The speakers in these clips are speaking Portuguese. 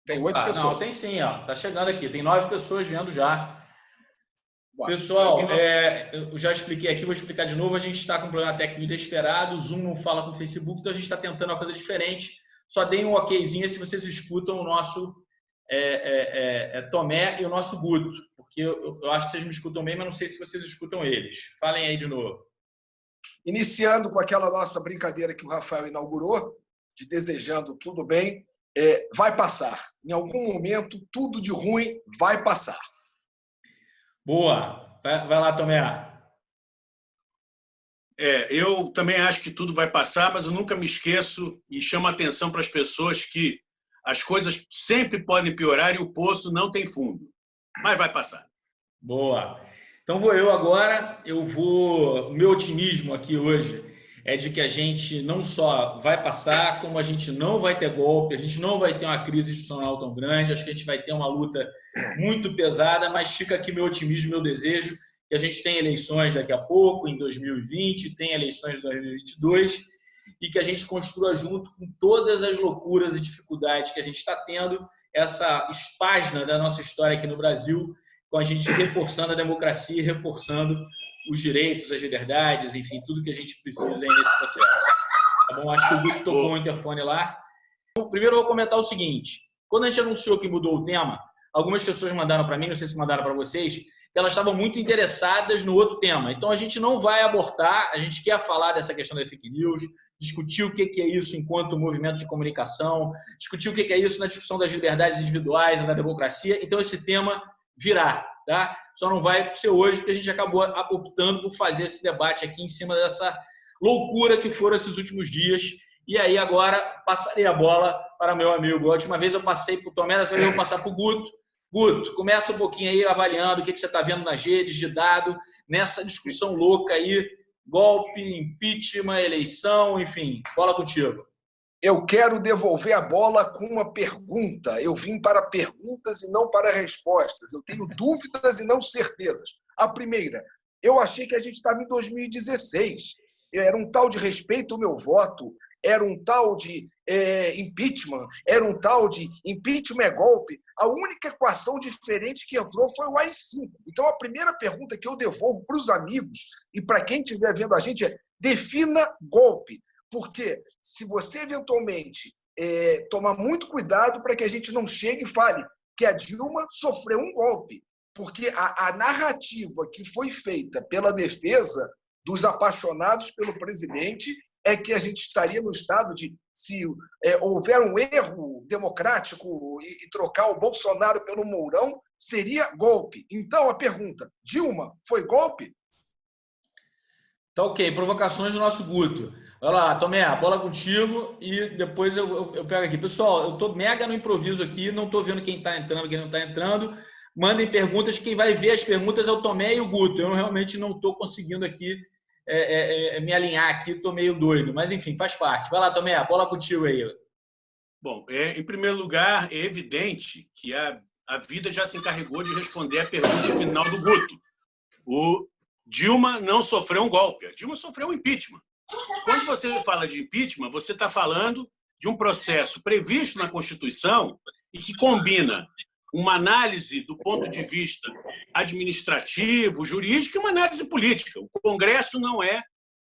Tem 8 Não, pessoas. tem sim, ó. Tá chegando aqui. Tem 9 pessoas vendo já. Boa. Pessoal, eu já expliquei aqui, vou explicar de novo. A gente está com um problema técnico inesperado. O Zoom não fala com o Facebook, então a gente está tentando uma coisa diferente. Só deem um okzinho se vocês escutam o nosso Tomé e o nosso Guto, porque eu acho que vocês me escutam bem, mas não sei se vocês escutam eles. Falem aí de novo. Iniciando com aquela nossa brincadeira que o Rafael inaugurou, de desejando tudo bem, vai passar. Em algum momento, tudo de ruim vai passar. Boa. Vai lá, Tomé. Eu também acho que tudo vai passar, mas eu nunca me esqueço e chamo a atenção para as pessoas que as coisas sempre podem piorar e o poço não tem fundo. Mas vai passar. Boa. Então vou eu agora. O meu otimismo aqui hoje é de que a gente não só vai passar, como a gente não vai ter golpe, a gente não vai ter uma crise institucional tão grande. Acho que a gente vai ter uma luta muito pesada, mas fica aqui meu otimismo, meu desejo, que a gente tem eleições daqui a pouco, em 2020, tem eleições em 2022, e que a gente construa junto com todas as loucuras e dificuldades que a gente está tendo, essa página da nossa história aqui no Brasil, com a gente reforçando a democracia, reforçando os direitos, as liberdades, enfim, tudo que a gente precisa aí nesse processo. Tá bom? Acho que o Guto tocou o interfone lá. Então, primeiro eu vou comentar o seguinte. Quando a gente anunciou que mudou o tema, algumas pessoas mandaram para mim, não sei se mandaram para vocês, que elas estavam muito interessadas no outro tema. Então, a gente não vai abortar, a gente quer falar dessa questão da fake news, discutir o que é isso enquanto movimento de comunicação, discutir o que é isso na discussão das liberdades individuais e da democracia. Então, esse tema virá, tá? Só não vai ser hoje, porque a gente acabou optando por fazer esse debate aqui em cima dessa loucura que foram esses últimos dias. E aí, agora, passarei a bola para meu amigo. A última vez eu passei para o Tomé, dessa vez eu vou passar para o Guto. Guto, começa um pouquinho aí avaliando o que você está vendo nas redes de dado, nessa discussão louca aí, golpe, impeachment, eleição, enfim, bola contigo. Eu quero devolver a bola com uma pergunta. Eu vim para perguntas e não para respostas. Eu tenho dúvidas e não certezas. A primeira, eu achei que a gente estava em 2016. Era um tal de respeito ao meu voto, era um tal de impeachment, era um tal de impeachment é golpe. A única equação diferente que entrou foi o AI-5. Então, a primeira pergunta que eu devolvo para os amigos e para quem estiver vendo a gente é: defina golpe. Porque se você eventualmente tomar muito cuidado para que a gente não chegue e fale que a Dilma sofreu um golpe, porque a narrativa que foi feita pela defesa dos apaixonados pelo presidente é que a gente estaria no estado de, se houver um erro democrático e trocar o Bolsonaro pelo Mourão, seria golpe. Então, a pergunta: Dilma foi golpe? Tá ok, provocações do nosso Guto. Vai lá, Tomé, a bola contigo e depois eu pego aqui. Pessoal, eu tô mega no improviso aqui, não tô vendo quem tá entrando, quem não tá entrando. Mandem perguntas, quem vai ver as perguntas é o Tomé e o Guto. Eu realmente não tô conseguindo aqui me alinhar aqui, tô meio doido. Mas enfim, faz parte. Vai lá, Tomé, a bola contigo aí. Bom, em primeiro lugar, é evidente que a vida já se encarregou de responder a pergunta final do Guto. O Dilma não sofreu um golpe, a Dilma sofreu um impeachment. Quando você fala de impeachment, você está falando de um processo previsto na Constituição e que combina uma análise do ponto de vista administrativo, jurídico e uma análise política. O Congresso não é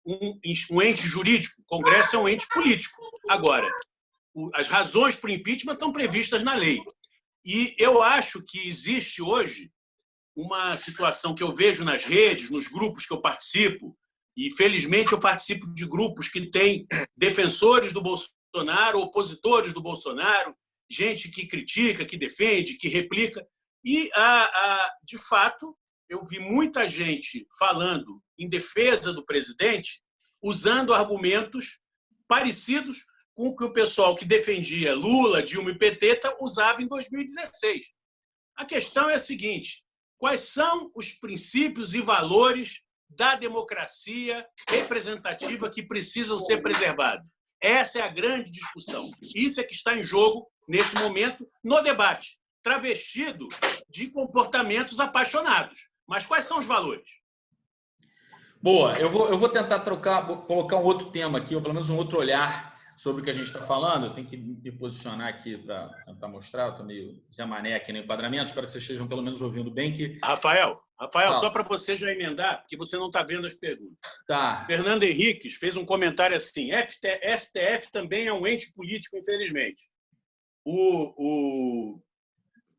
um ente jurídico, o Congresso é um ente político. Agora, as razões para o impeachment estão previstas na lei. E eu acho que existe hoje uma situação que eu vejo nas redes, nos grupos que eu participo, e felizmente eu participo de grupos que têm defensores do Bolsonaro, opositores do Bolsonaro, gente que critica, que defende, que replica. E, de fato, eu vi muita gente falando em defesa do presidente, usando argumentos parecidos com o que o pessoal que defendia Lula, Dilma e PT usava em 2016. A questão é a seguinte: quais são os princípios e valores da democracia representativa que precisam ser preservados? Essa é a grande discussão. Isso é que está em jogo nesse momento no debate, travestido de comportamentos apaixonados. Mas quais são os valores? Boa, eu vou tentar colocar um outro tema aqui, ou pelo menos um outro olhar sobre o que a gente está falando. Eu tenho que me posicionar aqui para tentar mostrar. Eu estou meio Zé Mané aqui no enquadramento. Espero que vocês estejam pelo menos ouvindo bem. Rafael, só para você já emendar, porque você não está vendo as perguntas. Tá. Fernando Henriques fez um comentário assim: STF também é um ente político, infelizmente.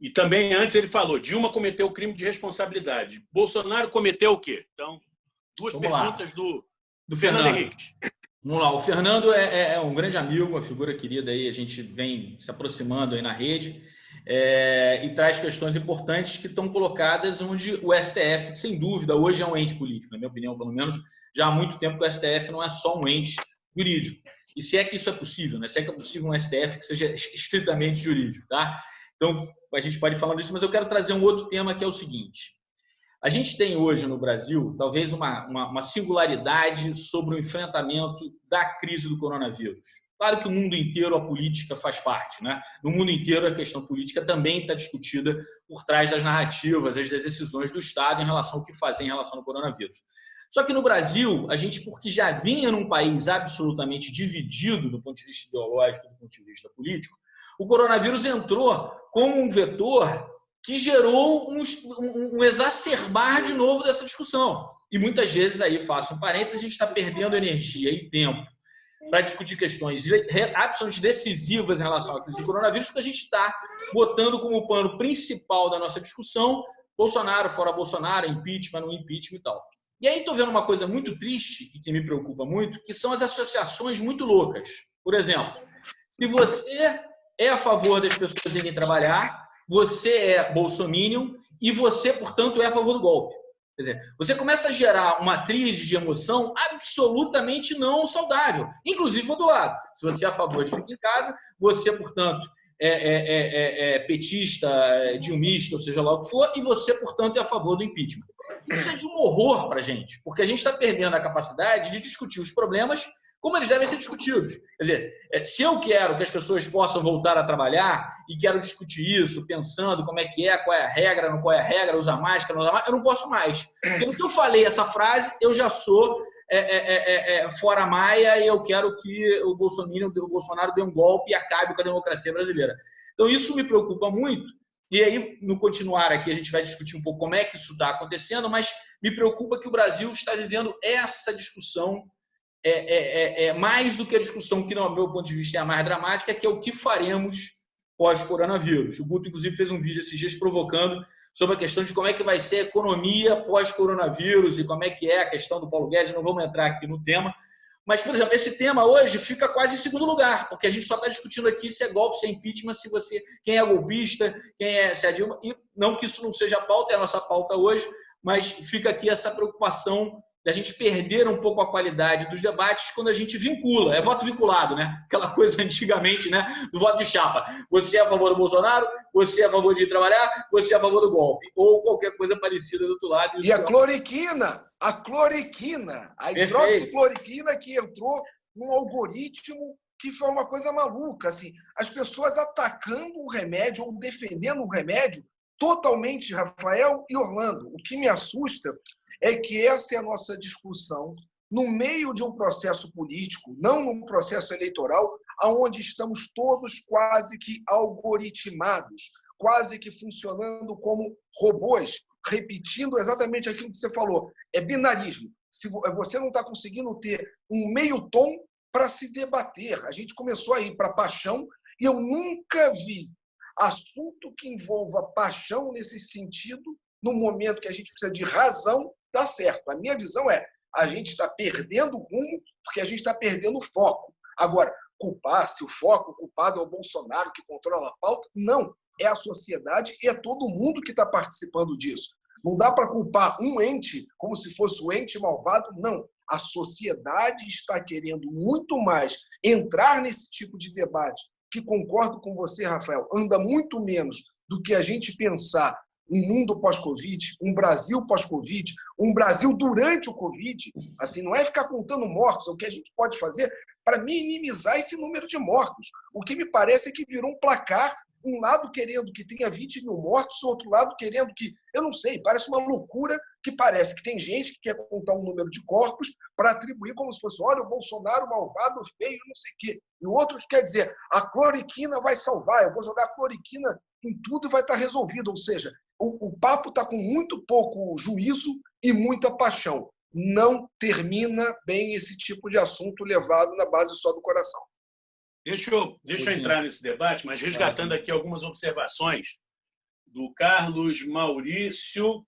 E também antes ele falou: Dilma cometeu o crime de responsabilidade. Bolsonaro cometeu o quê? Então, duas perguntas do Fernando Henriques. Vamos lá, o Fernando é um grande amigo, uma figura querida aí, a gente vem se aproximando aí na rede e traz questões importantes que estão colocadas onde o STF, sem dúvida, hoje é um ente político, na minha opinião, pelo menos, já há muito tempo que o STF não é só um ente jurídico. E se é que isso é possível, né? Se é que é possível um STF que seja estritamente jurídico, tá? Então, a gente pode falar disso, mas eu quero trazer um outro tema que é o seguinte. A gente tem hoje no Brasil, talvez, uma singularidade sobre o enfrentamento da crise do coronavírus. Claro que o mundo inteiro a política faz parte, né? No mundo inteiro a questão política também está discutida por trás das narrativas, das decisões do Estado em relação ao que fazer em relação ao coronavírus. Só que no Brasil, a gente, porque já vinha num país absolutamente dividido do ponto de vista ideológico, do ponto de vista político, o coronavírus entrou como um vetor que gerou um exacerbar de novo dessa discussão. E muitas vezes, aí faço um parênteses, a gente está perdendo energia e tempo para discutir questões absolutamente decisivas em relação à crise do coronavírus, porque a gente está botando como pano principal da nossa discussão Bolsonaro, fora Bolsonaro, impeachment, não impeachment e tal. E aí estou vendo uma coisa muito triste e que me preocupa muito, que são as associações muito loucas. Por exemplo, se você é a favor das pessoas irem trabalhar, você é bolsominion e você, portanto, é a favor do golpe. Quer dizer, você começa a gerar uma crise de emoção absolutamente não saudável, inclusive do outro lado. Se você é a favor de ficar em casa, você, portanto, é petista, dilmista, ou seja lá o que for, e você, portanto, é a favor do impeachment. Isso é de um horror para a gente, porque a gente está perdendo a capacidade de discutir os problemas como eles devem ser discutidos. Quer dizer, se eu quero que as pessoas possam voltar a trabalhar e quero discutir isso, pensando como é que é, qual é a regra, não qual é a regra, usar máscara, não usar máscara, eu não posso mais. Porque no que eu falei essa frase, eu já sou fora Maia e eu quero que o Bolsonaro dê um golpe e acabe com a democracia brasileira. Então, isso me preocupa muito. E aí, no continuar aqui, a gente vai discutir um pouco como é que isso está acontecendo, mas me preocupa que o Brasil está vivendo essa discussão mais do que a discussão que, no meu ponto de vista, é a mais dramática, que é o que faremos pós-coronavírus. O Guto, inclusive, fez um vídeo esses dias provocando sobre a questão de como é que vai ser a economia pós-coronavírus e como é que é a questão do Paulo Guedes. Não vamos entrar aqui no tema. Mas, por exemplo, esse tema hoje fica quase em segundo lugar, porque a gente só está discutindo aqui se é golpe, se é impeachment, quem é golpista, se é Dilma. E não que isso não seja a pauta, é a nossa pauta hoje, mas fica aqui essa preocupação da gente perder um pouco a qualidade dos debates quando a gente vincula. É voto vinculado, né? Aquela coisa antigamente, né? Do voto de chapa. Você é a favor do Bolsonaro, você é a favor de ir trabalhar, você é a favor do golpe. Ou qualquer coisa parecida do outro lado. E a cloriquina, a hidroxicloroquina que entrou num algoritmo que foi uma coisa maluca. Assim, as pessoas atacando o remédio ou defendendo o remédio totalmente, Rafael e Orlando. O que me assusta é que essa é a nossa discussão no meio de um processo político, não num processo eleitoral, onde estamos todos quase que algoritmados, quase que funcionando como robôs, repetindo exatamente aquilo que você falou. É binarismo. Se você não está conseguindo ter um meio tom para se debater. A gente começou a ir para paixão e eu nunca vi assunto que envolva paixão nesse sentido, no momento que a gente precisa de razão, dá certo. A minha visão é, a gente está perdendo o rumo porque a gente está perdendo o foco. Agora, se o culpado é o Bolsonaro que controla a pauta, não. É a sociedade e é todo mundo que está participando disso. Não dá para culpar um ente como se fosse o ente malvado, não. A sociedade está querendo muito mais entrar nesse tipo de debate, que concordo com você, Rafael, anda muito menos do que a gente pensar um mundo pós-Covid, um Brasil pós-Covid, um Brasil durante o Covid. Assim, não é ficar contando mortos, é o que a gente pode fazer para minimizar esse número de mortos. O que me parece é que virou um placar, um lado querendo que tenha 20 mil mortos, o outro lado querendo que, eu não sei, parece uma loucura que parece que tem gente que quer contar um número de corpos para atribuir como se fosse, olha, o Bolsonaro malvado, feio, não sei o quê. E o outro que quer dizer, a cloriquina vai salvar, eu vou jogar cloriquina em tudo e vai estar resolvido. Ou seja, o papo está com muito pouco juízo e muita paixão. Não termina bem esse tipo de assunto levado na base só do coração. Deixa eu entrar nesse debate, mas resgatando aqui algumas observações do Carlos Maurício,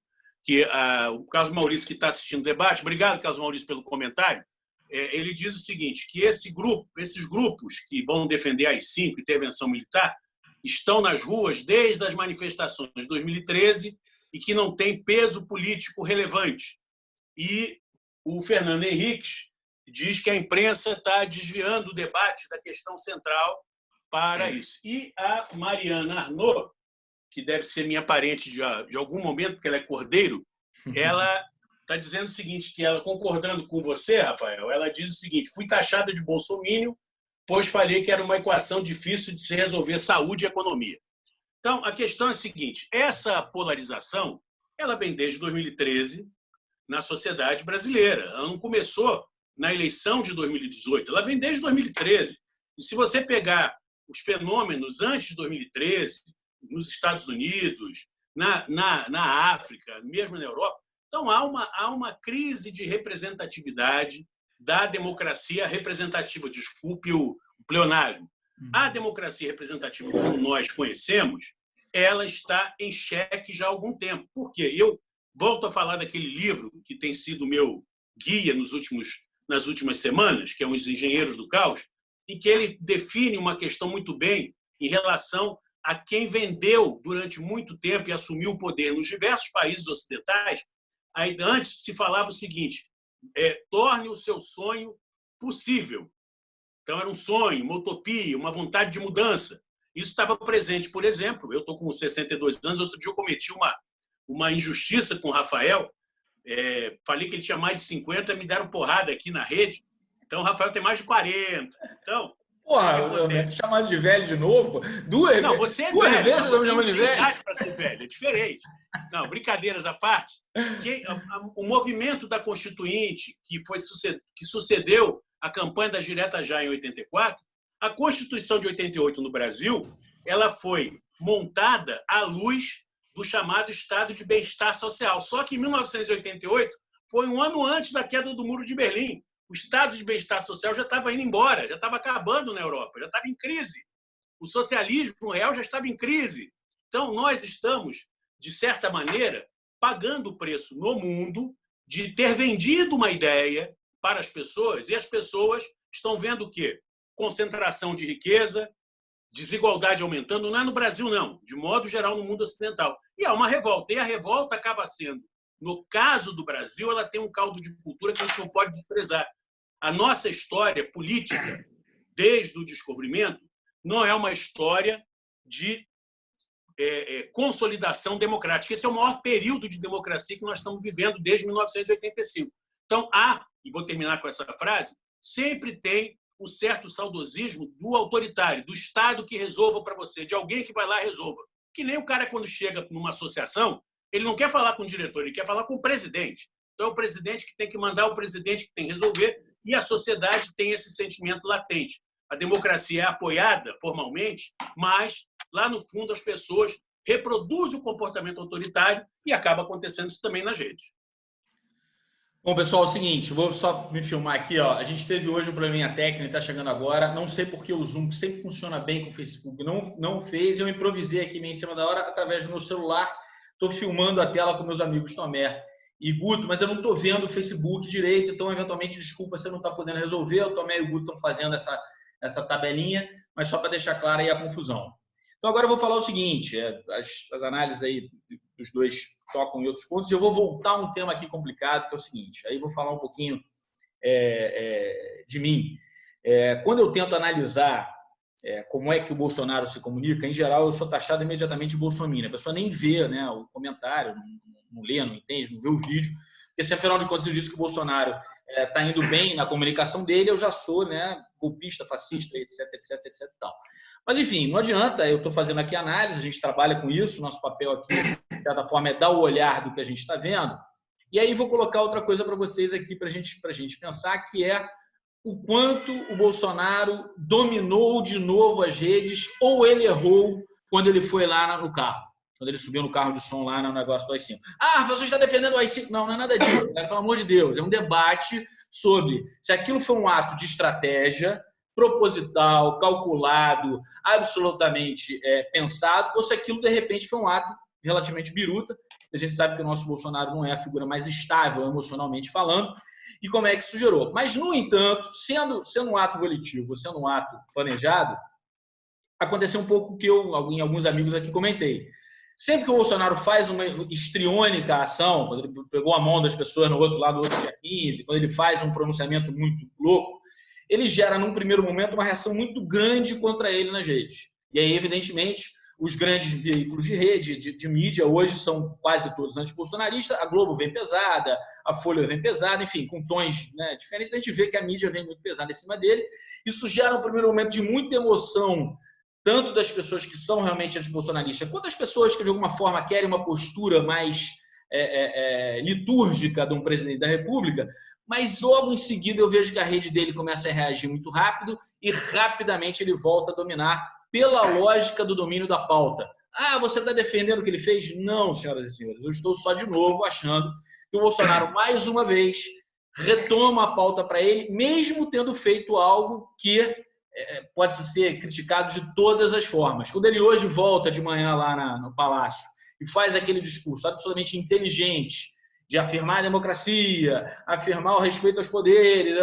o Carlos Maurício que está assistindo o debate. Obrigado, Carlos Maurício, pelo comentário. Ele diz o seguinte, que esses grupos que vão defender AI-5, intervenção militar, estão nas ruas desde as manifestações de 2013 e que não tem peso político relevante. E o Fernando Henriques diz que a imprensa está desviando o debate da questão central para isso. E a Mariana Arnaud, que deve ser minha parente de algum momento, porque ela é cordeiro, ela está dizendo o seguinte, que ela, concordando com você, Rafael, ela diz o seguinte, fui taxada de bolsomínio, pois falei que era uma equação difícil de se resolver saúde e economia. Então, a questão é a seguinte, essa polarização, ela vem desde 2013 na sociedade brasileira. Ela não começou na eleição de 2018, ela vem desde 2013. E se você pegar os fenômenos antes de 2013, nos Estados Unidos, na África, mesmo na Europa, então há uma crise de representatividade da democracia representativa, desculpe o pleonasmo. A democracia representativa, como nós conhecemos, ela está em xeque já há algum tempo. Por quê? Eu volto a falar daquele livro que tem sido meu guia nas últimas semanas, que é Os Engenheiros do Caos, em que ele define uma questão muito bem em relação a quem vendeu durante muito tempo e assumiu o poder nos diversos países ocidentais. Aí, antes se falava o seguinte, torne o seu sonho possível. Então, era um sonho, uma utopia, uma vontade de mudança. Isso estava presente, por exemplo, eu estou com 62 anos, outro dia eu cometi uma injustiça com o Rafael, falei que ele tinha mais de 50, me deram porrada aqui na rede, então o Rafael tem mais de 40. Então, porra, chamar de velho de novo? Não, você é duas velho. Vezes você não de velho? Para ser velho, é diferente. Não, brincadeiras à parte. O movimento da Constituinte, que sucedeu a campanha das diretas já em 84, a Constituição de 88 no Brasil, ela foi montada à luz do chamado Estado de Bem-Estar Social. Só que em 1988 foi um ano antes da queda do Muro de Berlim. O Estado de Bem-Estar Social já estava indo embora, já estava acabando na Europa, já estava em crise. O socialismo real já estava em crise. Então, nós estamos, de certa maneira, pagando o preço no mundo de ter vendido uma ideia para as pessoas, e as pessoas estão vendo o quê? Concentração de riqueza, desigualdade aumentando, não é no Brasil, não, de modo geral no mundo ocidental. E há uma revolta, e a revolta acaba sendo, no caso do Brasil, ela tem um caldo de cultura que a gente não pode desprezar. A nossa história política, desde o descobrimento, não é uma história de consolidação democrática. Esse é o maior período de democracia que nós estamos vivendo desde 1985. Então, e vou terminar com essa frase, sempre tem um certo saudosismo do autoritário, do Estado que resolva para você, de alguém que vai lá e resolva. Que nem o cara, quando chega numa associação, ele não quer falar com o diretor, ele quer falar com o presidente. Então, é o presidente que tem que mandar, o presidente que tem que resolver, e a sociedade tem esse sentimento latente. A democracia é apoiada formalmente, mas, lá no fundo, as pessoas reproduzem o comportamento autoritário e acaba acontecendo isso também nas redes. Bom, pessoal, é o seguinte, vou só me filmar aqui, ó. A gente teve hoje um probleminha técnico, está chegando agora. Não sei porque o Zoom, que sempre funciona bem com o Facebook, não fez. Eu improvisei aqui meio em cima da hora, através do meu celular. Estou filmando a tela com meus amigos Tomé e Guto, mas eu não estou vendo o Facebook direito, então, eventualmente, desculpa se eu não está podendo resolver. O Tomé e o Guto estão fazendo essa tabelinha, mas só para deixar clara aí a confusão. Então, agora eu vou falar o seguinte, as análises aí dos dois tocam em outros pontos, e eu vou voltar a um tema aqui complicado, que é o seguinte, aí eu vou falar um pouquinho de mim. Quando eu tento analisar como é que o Bolsonaro se comunica, em geral, eu sou taxado imediatamente de bolsominion. A pessoa nem vê, né, o comentário, não lê, não entende, não vê o vídeo, porque se afinal de contas eu disse que o Bolsonaro está indo bem na comunicação dele, eu já sou, né, golpista, fascista, etc, etc, etc e tal. Mas, enfim, não adianta, eu estou fazendo aqui análise, a gente trabalha com isso, nosso papel aqui, de certa forma, é dar o olhar do que a gente está vendo, E aí vou colocar outra coisa para vocês aqui, para a gente pensar, que é o quanto o Bolsonaro dominou de novo as redes ou ele errou quando ele foi lá no carro. Quando ele subiu no carro de som lá no negócio do AI-5. Ah, você está defendendo o AI-5. Não, não é nada disso, cara, pelo amor de Deus. É um debate sobre se aquilo foi um ato de estratégia, proposital, calculado, absolutamente pensado, ou se aquilo, de repente, foi um ato relativamente biruta. A gente sabe que o nosso Bolsonaro não é a figura mais estável, emocionalmente falando, e como é que isso gerou. Mas, no entanto, sendo um ato volitivo, sendo um ato planejado, aconteceu um pouco que eu, em alguns amigos aqui, comentei. Sempre que o Bolsonaro faz uma histriônica ação, quando ele pegou a mão das pessoas no outro lado do outro dia 15, quando ele faz um pronunciamento muito louco, ele gera, num primeiro momento, uma reação muito grande contra ele nas redes. E aí, evidentemente, os grandes veículos de rede, de mídia, hoje são quase todos anti-bolsonaristas. A Globo vem pesada, a Folha vem pesada, enfim, com tons, né, diferentes. A gente vê que a mídia vem muito pesada em cima dele. Isso gera um primeiro momento de muita emoção, tanto das pessoas que são realmente anti-bolsonaristas, quanto das pessoas que, de alguma forma, querem uma postura mais litúrgica de um presidente da República. Mas logo em seguida eu vejo que a rede dele começa a reagir muito rápido e rapidamente ele volta a dominar pela lógica do domínio da pauta. Ah, você está defendendo o que ele fez? Não, senhoras e senhores. Eu estou só de novo achando que o Bolsonaro, mais uma vez, retoma a pauta para ele, mesmo tendo feito algo que pode ser criticado de todas as formas. Quando ele hoje volta de manhã lá no Palácio e faz aquele discurso absolutamente inteligente de afirmar a democracia, afirmar o respeito aos poderes,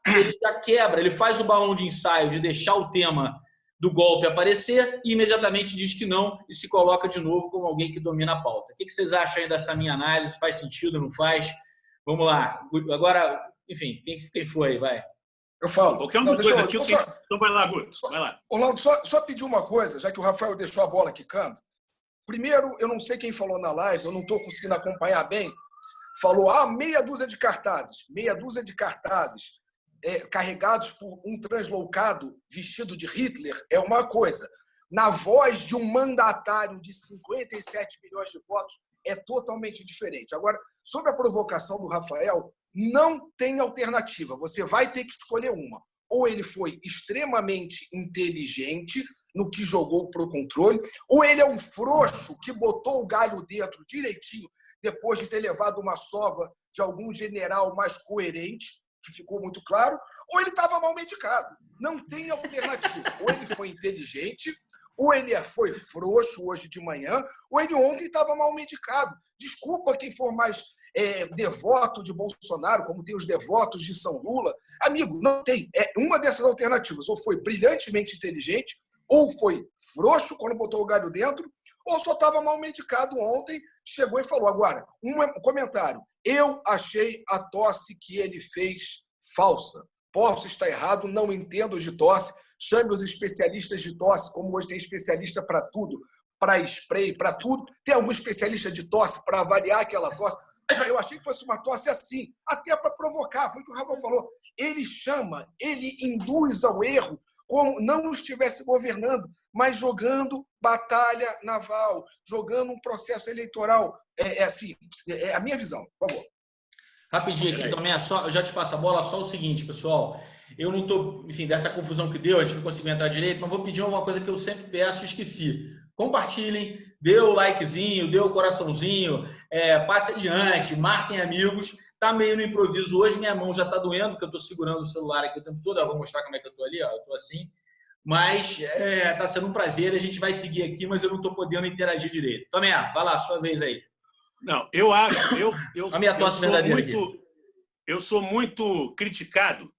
ele já quebra, ele faz o balão de ensaio de deixar o tema do golpe aparecer e imediatamente diz que não e se coloca de novo como alguém que domina a pauta. O que vocês acham aí dessa minha análise? Faz sentido, não faz? Vamos lá. Agora, enfim, quem foi? Vai. Eu falo. Qualquer uma coisa aqui. Então vai lá, Guto. Vai lá. Orlando, só pedir uma coisa, já que o Rafael deixou a bola quicando. Primeiro, eu não sei quem falou na live, eu não estou conseguindo acompanhar bem. Falou, meia dúzia de cartazes. Meia dúzia de cartazes carregados por um translocado vestido de Hitler é uma coisa. Na voz de um mandatário de 57 milhões de votos é totalmente diferente. Agora, sobre a provocação do Rafael, não tem alternativa. Você vai ter que escolher uma. Ou ele foi extremamente inteligente no que jogou para o controle, ou ele é um frouxo que botou o galho dentro direitinho depois de ter levado uma sova de algum general mais coerente, que ficou muito claro, ou ele estava mal medicado. Não tem alternativa. Ou ele foi inteligente, ou ele foi frouxo hoje de manhã, ou ele ontem estava mal medicado. Desculpa quem for mais devoto de Bolsonaro, como tem os devotos de São Lula. Amigo, não tem. Uma dessas alternativas. Ou foi brilhantemente inteligente, ou foi frouxo quando botou o galho dentro, ou só estava mal medicado ontem, chegou e falou. Agora, um comentário. Eu achei a tosse que ele fez falsa. Posso estar errado, não entendo de tosse. Chame os especialistas de tosse, como hoje tem especialista para tudo, para spray, para tudo. Tem algum especialista de tosse para avaliar aquela tosse? Eu achei que fosse uma tosse assim, até para provocar. Foi o que o Rafael falou. Ele induz ao erro como não estivesse governando, mas jogando batalha naval, jogando um processo eleitoral. É a minha visão, por favor. Rapidinho aqui também, eu já te passo a bola, só o seguinte, pessoal. Eu não estou, enfim, dessa confusão que deu, a gente não conseguiu entrar direito, mas vou pedir uma coisa que eu sempre peço e esqueci. Compartilhem, dê o likezinho, dê o coraçãozinho, passe adiante, marquem amigos. Tá meio no improviso hoje, minha mão já está doendo, porque eu estou segurando o celular aqui o tempo todo. Eu vou mostrar como é que eu estou ali, ó, eu estou assim. Mas está sendo um prazer, a gente vai seguir aqui, mas eu não estou podendo interagir direito. Tomé, vai lá, sua vez aí. Não, eu acho. A minha tosse verdadeira aqui. Eu sou muito criticado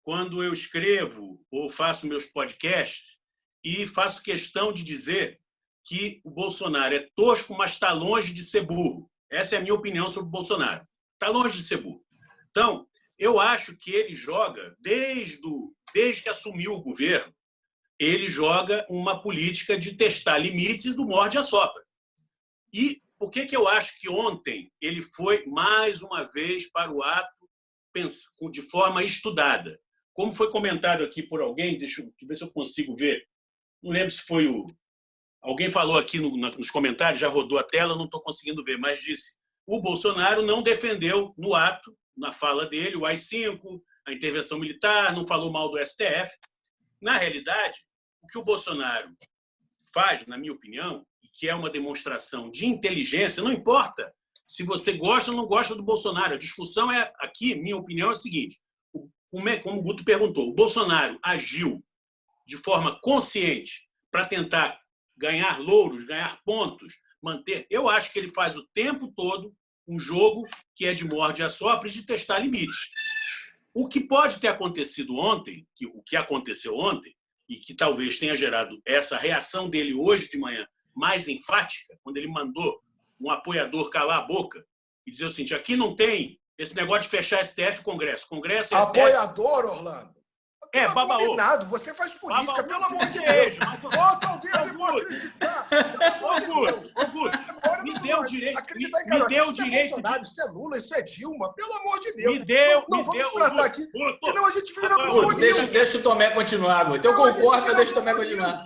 quando eu escrevo ou faço meus podcasts e faço questão de dizer que o Bolsonaro é tosco, mas está longe de ser burro. Essa é a minha opinião sobre o Bolsonaro. Está longe de ser burro. Então, eu acho que ele joga, desde que assumiu o governo, ele joga uma política de testar limites do morde-a-sopra. E por que eu acho que ontem ele foi, mais uma vez, para o ato de forma estudada? Como foi comentado aqui por alguém, deixa eu ver se eu consigo ver, não lembro se foi alguém falou aqui nos comentários, já rodou a tela, não estou conseguindo ver, mas disse o Bolsonaro não defendeu no ato, na fala dele, o AI-5, a intervenção militar, não falou mal do STF. Na realidade, o que o Bolsonaro faz, na minha opinião, e que é uma demonstração de inteligência, não importa se você gosta ou não gosta do Bolsonaro, a discussão é aqui, minha opinião é a seguinte, como o Guto perguntou, o Bolsonaro agiu de forma consciente para tentar ganhar louros, ganhar pontos, manter. Eu acho que ele faz o tempo todo um jogo que é de morde e assopra e de testar limites. O que pode ter acontecido ontem, o que aconteceu ontem, e que talvez tenha gerado essa reação dele hoje de manhã mais enfática, quando ele mandou um apoiador calar a boca e dizer o seguinte, aqui não tem esse negócio de fechar STF e Congresso. Congresso é STF. Apoiador, Orlando? Babaô. Combinado. Você faz política, Babaô, pelo amor de Deus. Bota alguém ali pra criticar. Pelo amor de Deus. Agora me deu o direito. Acreditar em cara, me deu isso é Bolsonaro, isso é Lula, isso é Dilma. Pelo amor de Deus. Não vamos tratar aqui, senão a gente vira Globo News. Deixa o Tomé continuar, Guto. Eu concordo, deixa o Tomé continuar.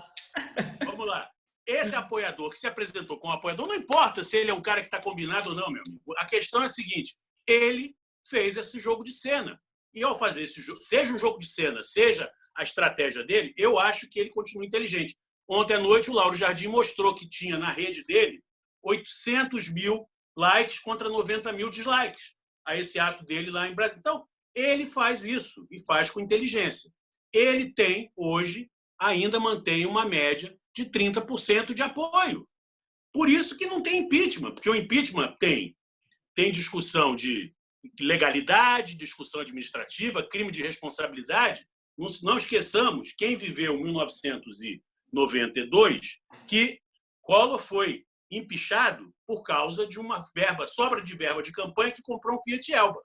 Vamos lá. Esse apoiador que se apresentou como apoiador, não importa se ele é um cara que está combinado ou não, meu amigo. A questão é a seguinte, ele fez esse jogo de cena. E ao fazer esse jogo, seja um jogo de cena, seja a estratégia dele, eu acho que ele continua inteligente. Ontem à noite, o Lauro Jardim mostrou que tinha na rede dele 800 mil likes contra 90 mil dislikes a esse ato dele lá em Brasília. Então, ele faz isso e faz com inteligência. Ele tem, hoje, ainda mantém uma média de 30% de apoio. Por isso que não tem impeachment, porque o impeachment tem discussão de legalidade, discussão administrativa, crime de responsabilidade. Não esqueçamos, quem viveu 1992, que Collor foi empichado por causa de uma sobra de verba de campanha que comprou um Fiat Elba.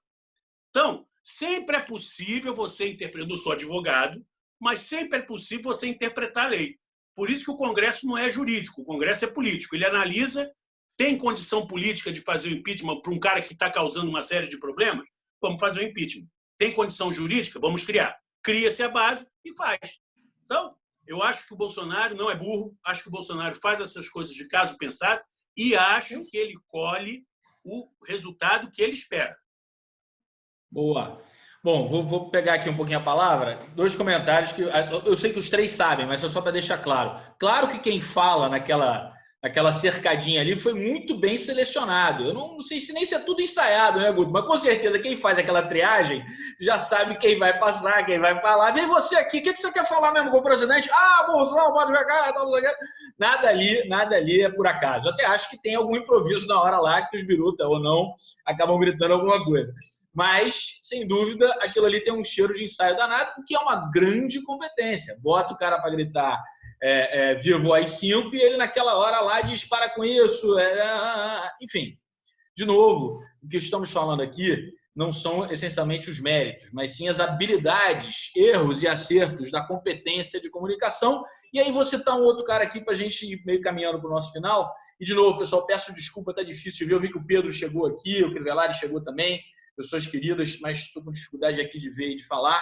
Então, sempre é possível você interpretar, não sou advogado, mas sempre é possível você interpretar a lei. Por isso que o Congresso não é jurídico, o Congresso é político. Ele analisa, tem condição política de fazer o impeachment para um cara que está causando uma série de problemas? Vamos fazer o impeachment. Tem condição jurídica? Vamos criar. Cria-se a base e faz. Então, eu acho que o Bolsonaro não é burro, acho que o Bolsonaro faz essas coisas de caso pensado e acho que ele colhe o resultado que ele espera. Boa. Bom, vou pegar aqui um pouquinho a palavra. 2 comentários que eu sei que os 3 sabem, mas só para deixar claro. Claro que quem fala naquela cercadinha ali foi muito bem selecionado. Eu não sei se nem se é tudo ensaiado, né, Guto? Mas com certeza quem faz aquela triagem já sabe quem vai passar, quem vai falar. Vem você aqui, o que você quer falar mesmo com o presidente? Bolsonaro, pode pegar, nada ali é por acaso. Eu até acho que tem algum improviso na hora lá que os biruta ou não acabam gritando alguma coisa. Mas, sem dúvida, aquilo ali tem um cheiro de ensaio danado, o que é uma grande competência. Bota o cara para gritar viva o AI-5 e ele naquela hora lá diz para com isso. Enfim, de novo, o que estamos falando aqui não são essencialmente os méritos, mas sim as habilidades, erros e acertos da competência de comunicação. E aí vou citar um outro cara aqui para a gente ir meio caminhando para o nosso final. E, de novo, pessoal, peço desculpa, está difícil de ver. Eu vi que o Pedro chegou aqui, o Crivellari chegou também. Pessoas queridas, mas estou com dificuldade aqui de ver e de falar.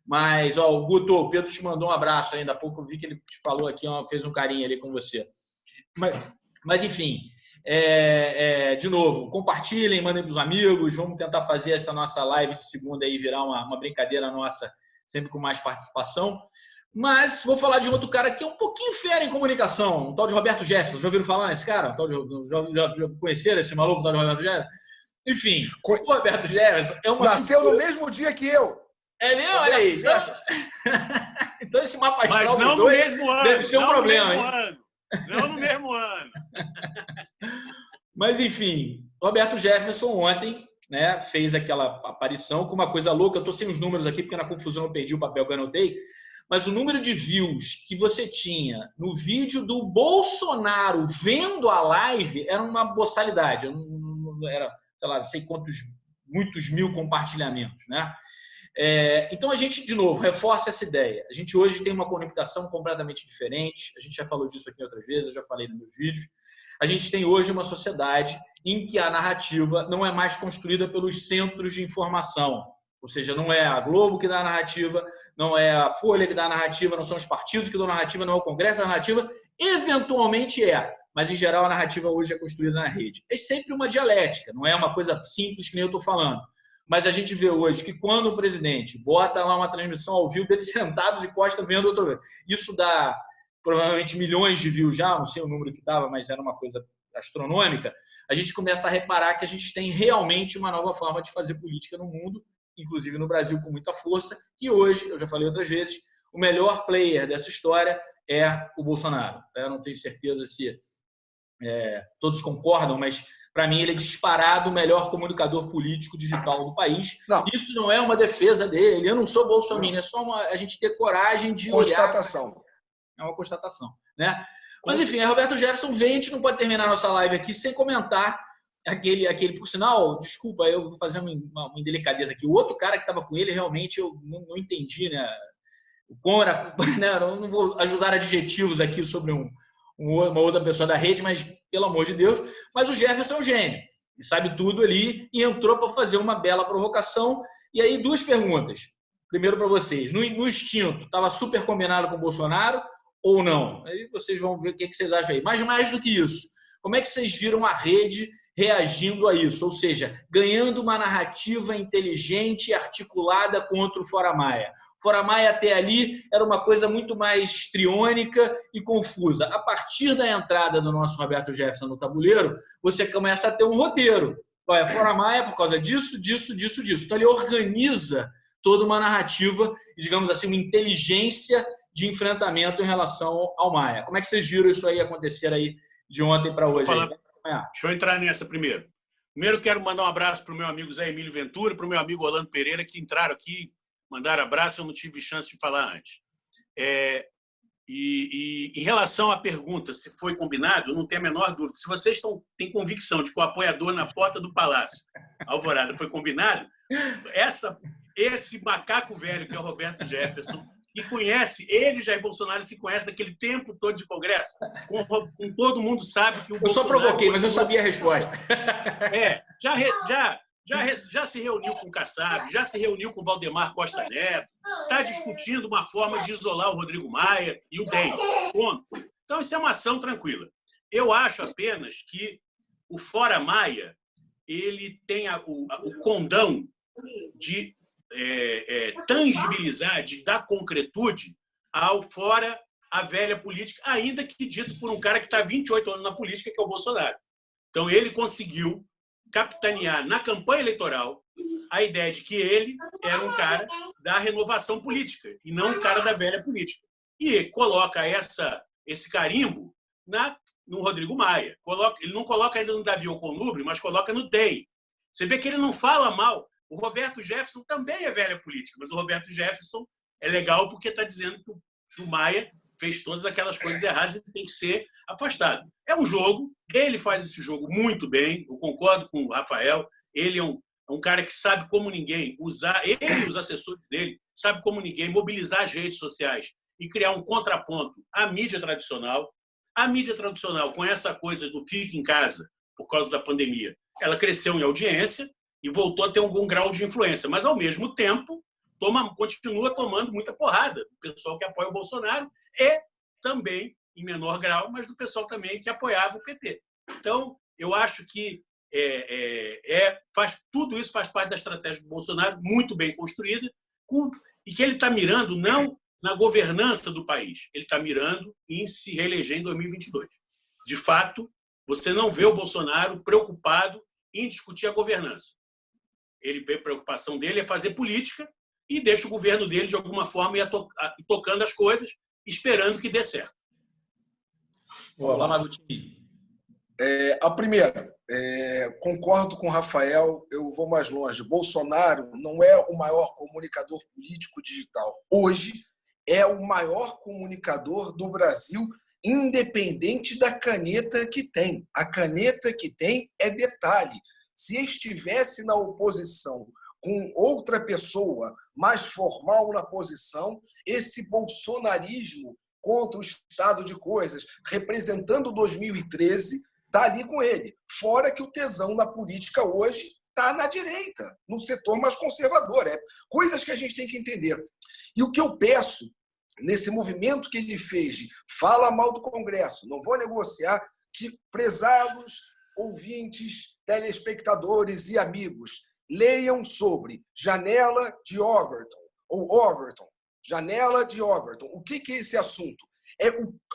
Mas, o Guto, o Pedro te mandou um abraço ainda há pouco. Eu vi que ele te falou aqui, fez um carinho ali com você. Mas enfim, de novo, compartilhem, mandem para os amigos. Vamos tentar fazer essa nossa live de segunda aí virar uma brincadeira nossa, sempre com mais participação. Mas vou falar de outro cara que é um pouquinho fera em comunicação, um tal de Roberto Jefferson. Já ouviram falar nesse cara? Já conheceram esse maluco, o tal de Roberto Jefferson? Enfim, o Roberto Jefferson é uma... Nasceu no mesmo dia que eu. É mesmo? Olha aí. Então esse mapa astral dos dois mesmo ano, deve ser um problema, hein? Não no mesmo ano. Mas, enfim, Roberto Jefferson ontem, né, fez aquela aparição com uma coisa louca. Eu estou sem os números aqui, porque na confusão eu perdi o papel que eu anotei. Mas o número de views que você tinha no vídeo do Bolsonaro vendo a live era uma boçalidade. Era, sei lá, não sei quantos, muitos mil compartilhamentos, né? Então a gente, de novo, reforça essa ideia. A gente hoje tem uma comunicação completamente diferente. A gente já falou disso aqui outras vezes, eu já falei nos meus vídeos. A gente tem hoje uma sociedade em que a narrativa não é mais construída pelos centros de informação. Ou seja, não é a Globo que dá a narrativa, não é a Folha que dá a narrativa, não são os partidos que dão a narrativa, não é o Congresso da narrativa. Eventualmente mas, em geral, a narrativa hoje é construída na rede. É sempre uma dialética, não é uma coisa simples que nem eu estou falando. Mas a gente vê hoje que quando o presidente bota lá uma transmissão ao vivo dele sentado de costa vendo outro vez, isso dá provavelmente milhões de views já, não sei o número que dava, mas era uma coisa astronômica, a gente começa a reparar que a gente tem realmente uma nova forma de fazer política no mundo, inclusive no Brasil com muita força, que hoje, eu já falei outras vezes, o melhor player dessa história é o Bolsonaro. Eu não tenho certeza se todos concordam, mas para mim ele é disparado o melhor comunicador político digital do país. Não. Isso não é uma defesa dele, eu não sou bolsominion, é só a gente ter coragem de constatação. Olhar. É uma constatação, né? Mas, enfim, Roberto Jefferson vem, a gente não pode terminar nossa live aqui sem comentar aquele por sinal, desculpa, eu vou fazer uma indelicadeza aqui. O outro cara que estava com ele, realmente, eu não entendi, né? Né? Eu não vou ajudar adjetivos aqui sobre uma outra pessoa da rede, mas, pelo amor de Deus, mas o Jefferson é um gênio, e sabe tudo ali, e entrou para fazer uma bela provocação. E aí, duas perguntas. Primeiro para vocês. No instinto, estava super combinado com o Bolsonaro ou não? Aí vocês vão ver o que vocês acham aí. Mas mais do que isso, como é que vocês viram a rede reagindo a isso? Ou seja, ganhando uma narrativa inteligente e articulada contra o Fora Maia. Fora Maia até ali era uma coisa muito mais histriônica e confusa. A partir da entrada do nosso Roberto Jefferson no tabuleiro, você começa a ter um roteiro. Olha, Fora Maia por causa disso. Então ele organiza toda uma narrativa, digamos assim, uma inteligência de enfrentamento em relação ao Maia. Como é que vocês viram isso aí acontecer aí de ontem para hoje? Deixa eu entrar nessa primeiro. Primeiro, quero mandar um abraço para o meu amigo Zé Emílio Ventura, para o meu amigo Orlando Pereira, que entraram aqui, mandaram abraço, eu não tive chance de falar antes. E em relação à pergunta se foi combinado, eu não tenho a menor dúvida. Se vocês têm convicção de que o apoiador na porta do Palácio Alvorada foi combinado, esse macaco velho que é o Roberto Jefferson, que conhece, ele e Jair Bolsonaro se conhecem daquele tempo todo de Congresso, com todo mundo sabe que o Bolsonaro... Eu só provoquei, mas eu sabia a resposta. Já se reuniu com o Kassab, já se reuniu com o Valdemar Costa Neto, está discutindo uma forma de isolar o Rodrigo Maia e o DEM. Ponto. Então, isso é uma ação tranquila. Eu acho apenas que o Fora Maia ele tem o condão de tangibilizar, de dar concretude ao fora a velha política, ainda que dito por um cara que está há 28 anos na política, que é o Bolsonaro. Então, ele conseguiu capitanear na campanha eleitoral a ideia de que ele era um cara da renovação política e não um cara da velha política. E coloca esse carimbo no Rodrigo Maia. Ele não coloca ainda no Davi Alcolumbre, mas coloca no DEM. Você vê que ele não fala mal. O Roberto Jefferson também é velha política, mas o Roberto Jefferson é legal porque está dizendo que o Maia fez todas aquelas coisas erradas e tem que ser afastado. É um jogo, ele faz esse jogo muito bem, eu concordo com o Rafael, ele é um cara que sabe como ninguém usar, ele e os assessores dele, sabe como ninguém mobilizar as redes sociais e criar um contraponto à mídia tradicional. A mídia tradicional, com essa coisa do fique em casa por causa da pandemia, ela cresceu em audiência e voltou a ter algum grau de influência, mas, ao mesmo tempo, continua tomando muita porrada do pessoal que apoia o Bolsonaro e também, em menor grau, mas do pessoal também que apoiava o PT. Então, eu acho que tudo isso faz parte da estratégia do Bolsonaro, muito bem construída, e que ele está mirando não na governança do país, ele está mirando em se reeleger em 2022. De fato, você não vê o Bolsonaro preocupado em discutir a governança. A preocupação dele é fazer política e deixa o governo dele, de alguma forma, ir tocando as coisas, esperando que dê certo. A primeira, concordo com o Rafael, eu vou mais longe. Bolsonaro não é o maior comunicador político digital. Hoje é o maior comunicador do Brasil, independente da caneta que tem. A caneta que tem é detalhe. Se estivesse na oposição com outra pessoa mais formal na posição, esse bolsonarismo contra o estado de coisas, representando 2013, está ali com ele. Fora que o tesão na política hoje está na direita, no setor mais conservador. Coisas que a gente tem que entender. E o que eu peço, nesse movimento que ele fez de fala mal do Congresso, não vou negociar, que, prezados ouvintes, telespectadores e amigos, leiam sobre Janela de Overton, ou Overton, Janela de Overton. O que é esse assunto? É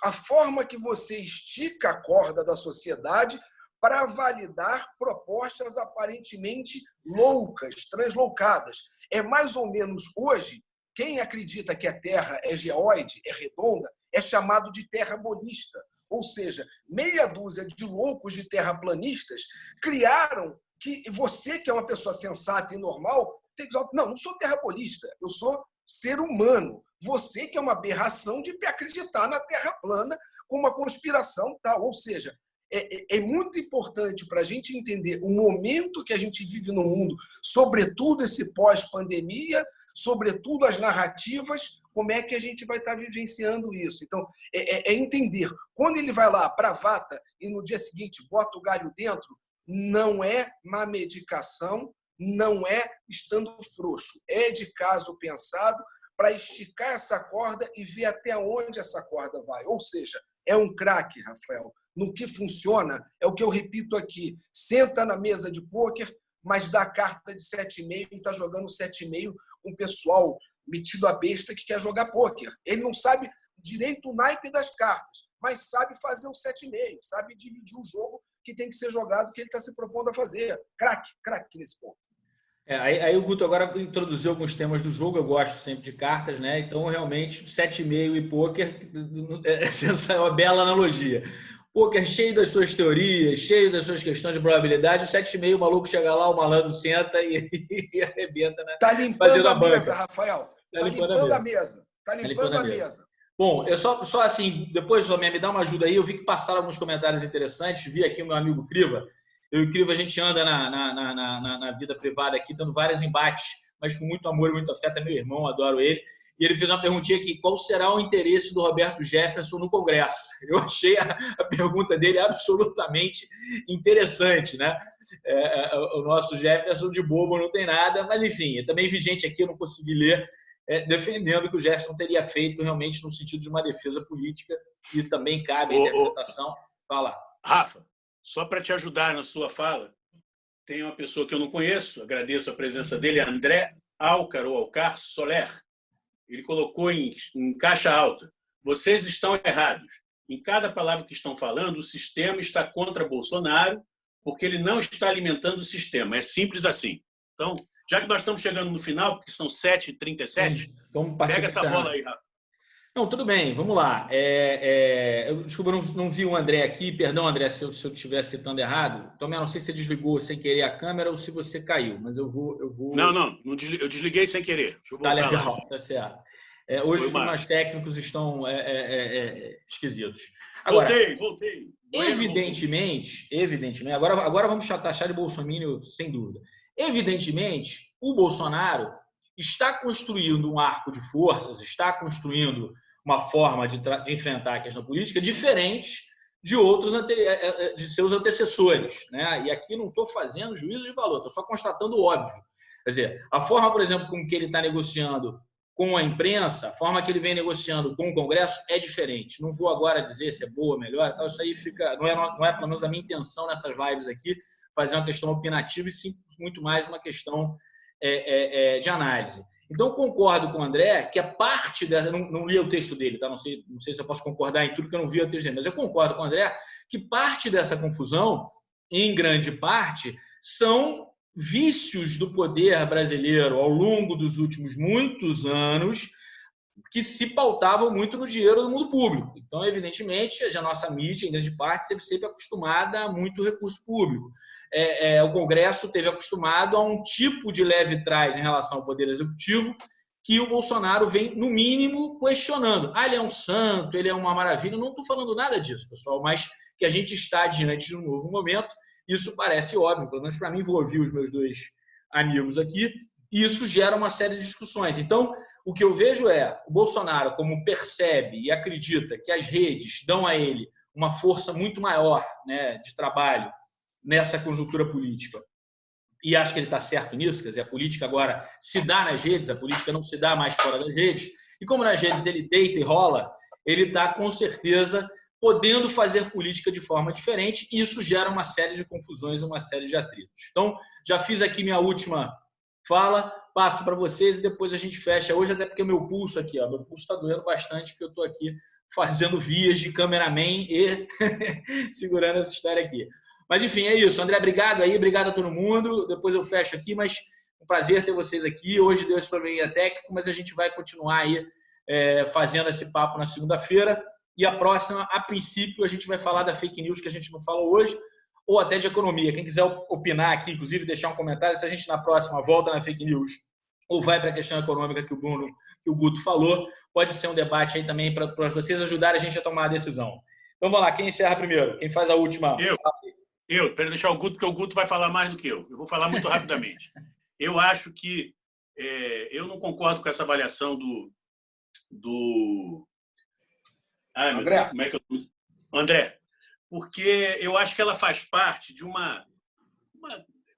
a forma que você estica a corda da sociedade para validar propostas aparentemente loucas, translocadas. É mais ou menos hoje, quem acredita que a Terra é geóide, é redonda, é chamado de terrabolista. Ou seja, meia dúzia de loucos de terraplanistas criaram que você, que é uma pessoa sensata e normal, tem que dizer, não sou terrabolista, eu sou ser humano. Você que é uma aberração de acreditar na Terra plana com uma conspiração tal. Ou seja, é muito importante para a gente entender o momento que a gente vive no mundo, sobretudo esse pós-pandemia, sobretudo as narrativas, como é que a gente vai estar vivenciando isso. Então, é entender. Quando ele vai lá, bravata, e no dia seguinte bota o galho dentro, não é má medicação, não é estando frouxo. É de caso pensado para esticar essa corda e ver até onde essa corda vai. Ou seja, é um craque, Rafael. No que funciona, é o que eu repito aqui. Senta na mesa de pôquer, mas dá carta de 7,5 e está jogando 7,5 com o pessoal metido a besta que quer jogar pôquer. Ele não sabe direito o naipe das cartas, mas sabe fazer o 7,5, sabe dividir o jogo que tem que ser jogado, que ele está se propondo a fazer. Craque nesse ponto. Aí o Guto agora introduziu alguns temas do jogo, eu gosto sempre de cartas, né? Então, realmente, 7,5 e pôquer essa é uma bela analogia. Pôquer cheio das suas teorias, cheio das suas questões de probabilidade, o 7,5, o maluco chega lá, o malandro senta e arrebenta, né? Tá limpando a mesa, Rafael. Tá limpando a mesa. Tá limpando a mesa. Bom, eu só assim, depois, me dá uma ajuda aí, eu vi que passaram alguns comentários interessantes, vi aqui o meu amigo Criva. Eu e o Criva, a gente anda na vida privada aqui, dando vários embates, mas com muito amor e muito afeto. É meu irmão, adoro ele. E ele fez uma perguntinha aqui: qual será o interesse do Roberto Jefferson no Congresso? Eu achei a pergunta dele absolutamente interessante, né? O nosso Jefferson de bobo não tem nada, mas enfim, eu também vi gente aqui, eu não consegui ler, defendendo que o Jefferson teria feito realmente no sentido de uma defesa política, e também cabe a interpretação. Fala. Rafa, só para te ajudar na sua fala, tem uma pessoa que eu não conheço, agradeço a presença dele, André Alcar Soler. Ele colocou em caixa alta: vocês estão errados. Em cada palavra que estão falando, o sistema está contra Bolsonaro, porque ele não está alimentando o sistema. É simples assim. Então, já que nós estamos chegando no final, porque são 7h37, pega essa bola aí, Rafa. Não, tudo bem, vamos lá. Desculpa, eu não vi o André aqui. Perdão, André, se eu estiver citando errado. Também não sei se você desligou sem querer a câmera ou se você caiu, mas eu vou... Não, eu desliguei sem querer. Deixa eu voltar tá legal, lá. Tá certo. Hoje os temas técnicos estão esquisitos. Agora, voltei. Evidentemente, agora vamos taxar de bolsominion sem dúvida. Evidentemente, o Bolsonaro está construindo um arco de forças, está construindo uma forma de enfrentar a questão política diferente de outros de seus antecessores, né? E aqui não estou fazendo juízo de valor, estou só constatando o óbvio. Quer dizer, a forma, por exemplo, com que ele está negociando com a imprensa, a forma que ele vem negociando com o Congresso é diferente. Não vou agora dizer se é boa ou melhor, tal. Isso aí não é pelo menos a minha intenção nessas lives aqui, fazer uma questão opinativa, e sim muito mais uma questão de análise. Então, concordo com o André que a parte dessa... Não li o texto dele, tá? Não sei se eu posso concordar em tudo, que eu não vi o texto dele, mas eu concordo com o André que parte dessa confusão, em grande parte, são vícios do poder brasileiro ao longo dos últimos muitos anos, que se pautavam muito no dinheiro do mundo público. Então, evidentemente, a nossa mídia, em grande parte, esteve sempre acostumada a muito recurso público. O Congresso esteve acostumado a um tipo de leve trás em relação ao Poder Executivo que o Bolsonaro vem, no mínimo, questionando. Ele é um santo, ele é uma maravilha. Eu não estou falando nada disso, pessoal, mas que a gente está diante de um novo momento. Isso parece óbvio, pelo menos para mim, vou ouvir os meus dois amigos aqui, e isso gera uma série de discussões. Então, o que eu vejo é o Bolsonaro, como percebe e acredita que as redes dão a ele uma força muito maior, né, de trabalho nessa conjuntura política, e acho que ele está certo nisso. Quer dizer, a política agora se dá nas redes, a política não se dá mais fora das redes, e como nas redes ele deita e rola, ele está, com certeza, podendo fazer política de forma diferente, e isso gera uma série de confusões, uma série de atritos. Então, já fiz aqui minha última fala, passo para vocês e depois a gente fecha hoje, até porque meu pulso aqui, meu pulso está doendo bastante, porque eu estou aqui fazendo vias de cameraman e segurando essa história aqui. Mas, enfim, é isso. André, obrigado aí, obrigado a todo mundo. Depois eu fecho aqui, mas um prazer ter vocês aqui. Hoje deu esse probleminha técnico, mas a gente vai continuar aí fazendo esse papo na segunda-feira. E a próxima, a princípio, a gente vai falar da fake news que a gente não falou hoje, ou até de economia. Quem quiser opinar aqui, inclusive, deixar um comentário, se a gente na próxima volta na fake news ou vai para a questão econômica que o Guto falou, pode ser um debate aí também para vocês ajudarem a gente a tomar a decisão. Então, vamos lá. Quem encerra primeiro? Quem faz a última? Eu. Para deixar o Guto, porque o Guto vai falar mais do que eu. Eu vou falar muito rapidamente. Eu acho que eu não concordo com essa avaliação do André. Deus, como é que eu... André, porque eu acho que ela faz parte de uma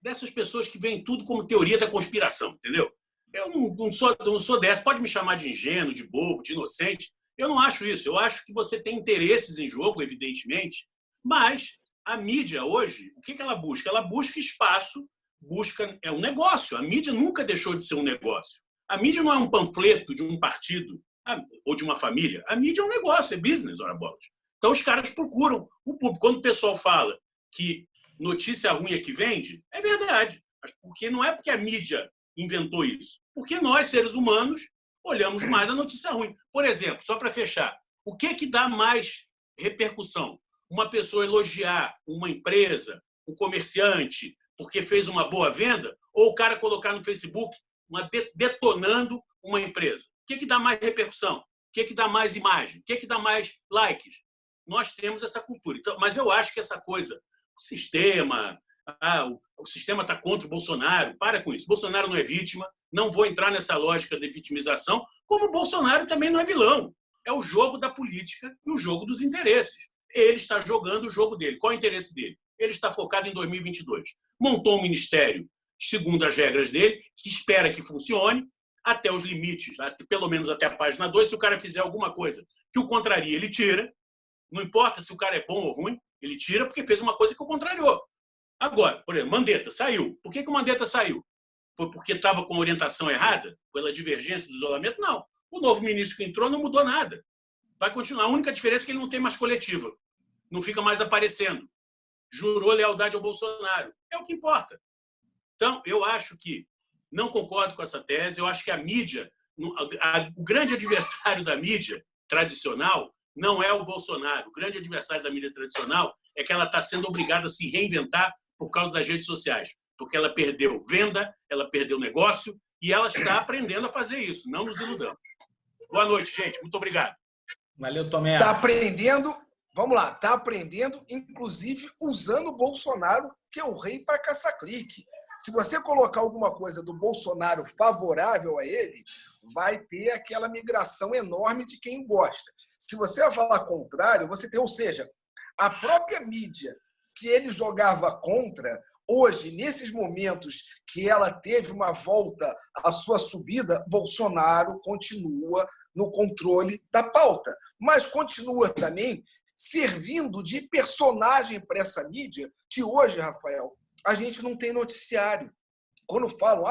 dessas pessoas que veem tudo como teoria da conspiração, entendeu? Eu não sou dessa. Pode me chamar de ingênuo, de bobo, de inocente. Eu não acho isso. Eu acho que você tem interesses em jogo, evidentemente, mas a mídia hoje, o que ela busca? Ela busca espaço, é um negócio. A mídia nunca deixou de ser um negócio. A mídia não é um panfleto de um partido ou de uma família. A mídia é um negócio, é business, ora bolas. Então, os caras procuram o público. Quando o pessoal fala que notícia ruim é que vende, é verdade. Porque não é porque a mídia inventou isso. Porque nós, seres humanos, olhamos mais a notícia ruim. Por exemplo, só para fechar, o que dá mais repercussão? Uma pessoa elogiar uma empresa, um comerciante, porque fez uma boa venda, ou o cara colocar no Facebook detonando uma empresa? O que dá mais repercussão? O que dá mais imagem? O que dá mais likes? Nós temos essa cultura. Então, mas eu acho que essa coisa, o sistema está contra o Bolsonaro. Para com isso. Bolsonaro não é vítima. Não vou entrar nessa lógica de vitimização, como o Bolsonaro também não é vilão. É o jogo da política e o jogo dos interesses. Ele está jogando o jogo dele. Qual é o interesse dele? Ele está focado em 2022. Montou um ministério, segundo as regras dele, que espera que funcione até os limites, pelo menos até a página 2. Se o cara fizer alguma coisa que o contraria, ele tira. Não importa se o cara é bom ou ruim, ele tira porque fez uma coisa que o contrariou. Agora, por exemplo, Mandetta saiu. Por que o Mandetta saiu? Foi porque estava com a orientação errada? Pela divergência do isolamento? Não. O novo ministro que entrou não mudou nada. Vai continuar. A única diferença é que ele não tem mais coletiva. Não fica mais aparecendo. Jurou lealdade ao Bolsonaro. É o que importa. Então, eu acho que não concordo com essa tese. Eu acho que a mídia, o grande adversário da mídia tradicional não é o Bolsonaro. O grande adversário da mídia tradicional é que ela está sendo obrigada a se reinventar por causa das redes sociais. Porque ela perdeu venda, ela perdeu negócio e ela está aprendendo a fazer isso. Não nos iludamos. Boa noite, gente. Muito obrigado. Valeu, Tomé. Está aprendendo, vamos lá, está aprendendo, inclusive usando o Bolsonaro, que é o rei para caça-clique. Se você colocar alguma coisa do Bolsonaro favorável a ele, vai ter aquela migração enorme de quem gosta. Se você vai falar contrário, você tem, ou seja, a própria mídia que ele jogava contra, hoje, nesses momentos que ela teve uma volta à sua subida, Bolsonaro continua no controle da pauta, mas continua também servindo de personagem para essa mídia, que hoje, Rafael, a gente não tem noticiário. Quando falam,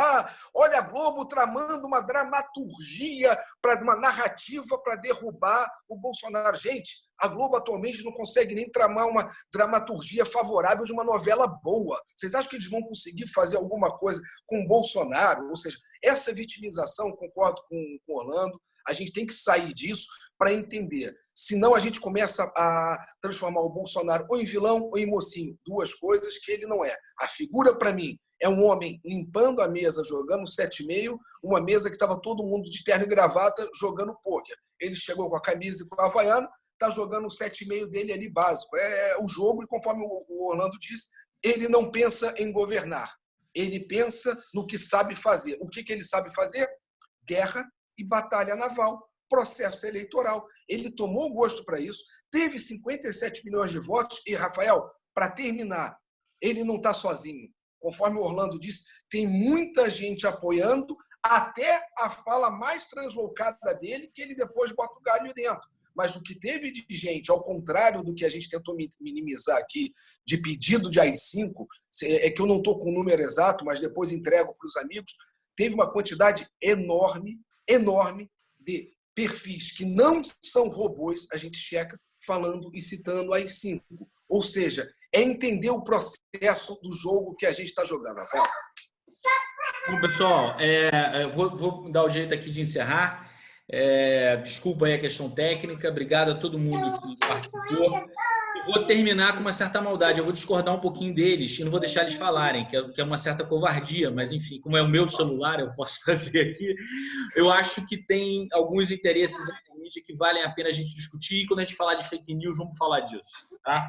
olha a Globo tramando uma dramaturgia, uma narrativa para derrubar o Bolsonaro. Gente, a Globo atualmente não consegue nem tramar uma dramaturgia favorável de uma novela boa. Vocês acham que eles vão conseguir fazer alguma coisa com o Bolsonaro? Ou seja, essa vitimização, concordo com o Orlando, a gente tem que sair disso para entender. Senão a gente começa a transformar o Bolsonaro ou em vilão ou em mocinho. Duas coisas que ele não é. A figura, para mim, é um homem limpando a mesa, jogando 7,5, uma mesa que estava todo mundo de terno e gravata jogando pôquer. Ele chegou com a camisa e com a havaiana, está jogando o 7,5 dele ali básico. É o jogo e, conforme o Orlando disse, ele não pensa em governar. Ele pensa no que sabe fazer. O que ele sabe fazer? Guerra e batalha naval, processo eleitoral. Ele tomou gosto para isso, teve 57 milhões de votos e, Rafael, para terminar, ele não está sozinho. Conforme o Orlando disse, tem muita gente apoiando, até a fala mais translocada dele, que ele depois bota o galho dentro. mas o que teve de gente, ao contrário do que a gente tentou minimizar aqui, de pedido de AI-5, é que eu não estou com o número exato, mas depois entrego para os amigos, teve uma quantidade enorme, enorme de perfis que não são robôs, a gente checa falando e citando AI-5. Ou seja, é entender o processo do jogo que a gente está jogando, Rafael. Bom, pessoal, vou dar o jeito aqui de encerrar. Desculpa aí a questão técnica. Obrigado a todo mundo que participou. Eu vou terminar com uma certa maldade. Eu vou discordar um pouquinho deles e não vou deixar eles falarem, que é uma certa covardia. Mas, enfim, como é o meu celular, eu posso fazer aqui. Eu acho que tem alguns interesses na mídia que valem a pena a gente discutir. E quando a gente falar de fake news, vamos falar disso, tá?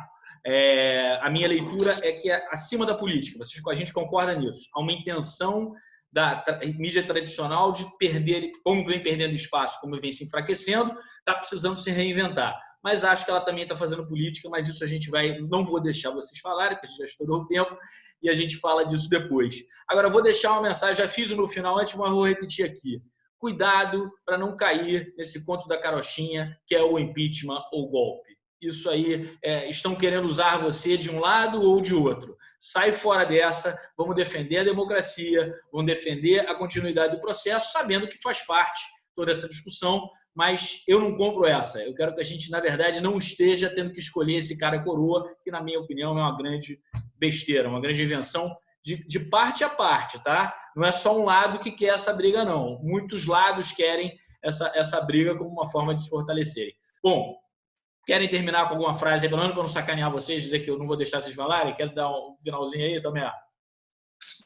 A minha leitura é que é acima da política. A gente concorda nisso. Há uma intenção da mídia tradicional de perder, como vem perdendo espaço, como vem se enfraquecendo, está precisando se reinventar. Mas acho que ela também está fazendo política, mas isso a gente não vou deixar vocês falarem, porque a gente já estourou o tempo, e a gente fala disso depois. Agora, eu vou deixar uma mensagem, já fiz no final antes, mas vou repetir aqui. Cuidado para não cair nesse conto da carochinha, que é o impeachment ou golpe. Isso aí, estão querendo usar você de um lado ou de outro. Sai fora dessa, vamos defender a democracia, vamos defender a continuidade do processo, sabendo que faz parte toda essa discussão, mas eu não compro essa. Eu quero que a gente, na verdade, não esteja tendo que escolher esse cara coroa, que, na minha opinião, é uma grande besteira, uma grande invenção de parte a parte, tá? Não é só um lado que quer essa briga, não. Muitos lados querem essa briga como uma forma de se fortalecerem. Bom, querem terminar com alguma frase aí, para não sacanear vocês, dizer que eu não vou deixar vocês falarem? Quero dar um finalzinho aí, Tomé?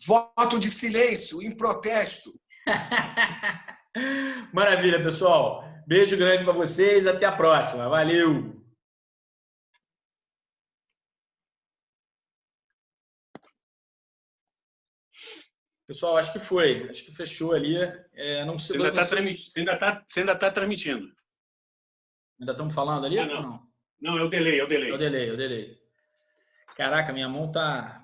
Voto de silêncio, em protesto. Maravilha, pessoal. Beijo grande para vocês. Até a próxima. Valeu! Pessoal, acho que foi. Acho que fechou ali. Não sei, você ainda tá transmitindo. Ainda estamos falando ali? Não, é o delay. É o delay. Caraca, minha mão tá